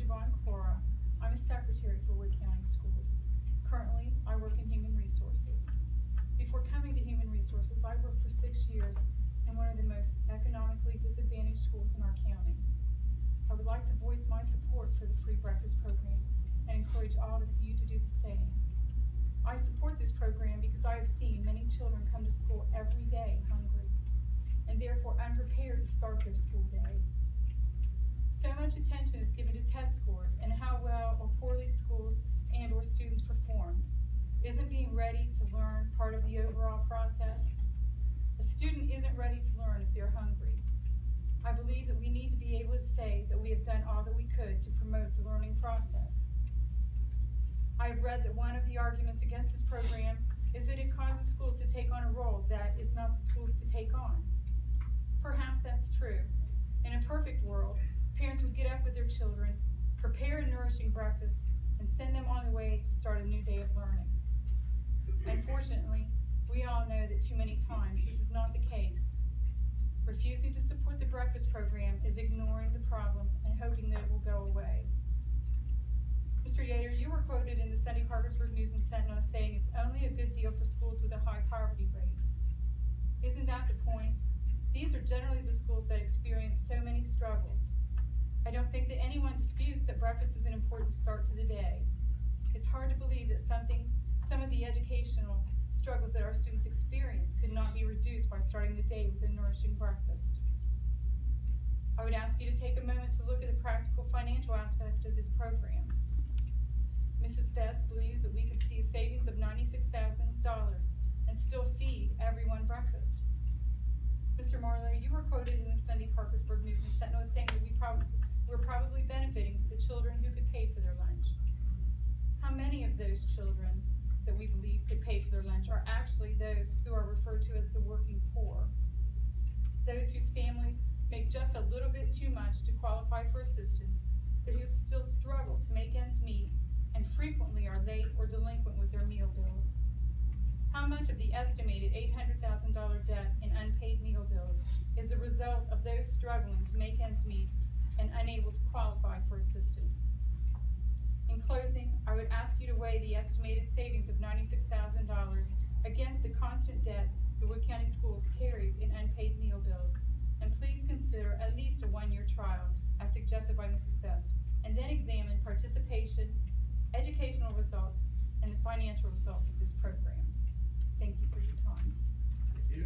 Javon Cora. I'm a secretary for Wood County Schools. Currently, I work in Human Resources. Before coming to Human Resources, I worked for 6 years in one of the most economically disadvantaged schools in our county. I would like to voice my support for the free breakfast program and encourage all of you to do the same. I support this program because I have seen many children come to school every day hungry and therefore unprepared to start their school day. So much attention is given to test scores and how well or poorly schools and or students perform. Isn't being ready to learn part of the overall process? A student isn't ready to learn if they're hungry. I believe that we need to be able to say that we have done all that we could to promote the learning process. I have read that one of the arguments against this program is that it causes schools to take on a role that is not the school's to take on. Perhaps that's true. In a perfect world, parents would get up with their children, prepare a nourishing breakfast, and send them on their way to start a new day of learning. Unfortunately, we all know that too many times this is not the case. Refusing to support the breakfast program is ignoring the problem and hoping that it will go away. Mr. Yater, you were quoted in the Sunday Parkersburg News and Sentinel saying it's only a good deal for schools with a high poverty rate. Isn't that the point? These are generally the schools that experience so many struggles. I don't think that anyone disputes that breakfast is an important start to the day. It's hard to believe that some of the educational struggles that our students experience could not be reduced by starting the day with a nourishing breakfast. I would ask you to take a moment to look at the practical financial aspect of this program. Mrs. Best believes that we could see a savings of $96,000 and still feed everyone breakfast. Mr. Marlowe, you were quoted in the Sunday Parkersburg News and Sentinel as saying that we're probably benefiting the children who could pay for their lunch. How many of those children that we believe could pay for their lunch are actually those who are referred to as the working poor? Those whose families make just a little bit too much to qualify for assistance, but who still struggle to make ends meet and frequently are late or delinquent with their meal bills. How much of the estimated $800,000 debt in unpaid meal bills is the result of those struggling to make ends meet and unable to qualify for assistance? In closing, I would ask you to weigh the estimated savings of $96,000 against the constant debt the Wood County Schools carries in unpaid meal bills, and please consider at least a one-year trial, as suggested by Mrs. Best, and then examine participation, educational results, and the financial results of this program. Thank you for your time. Thank you.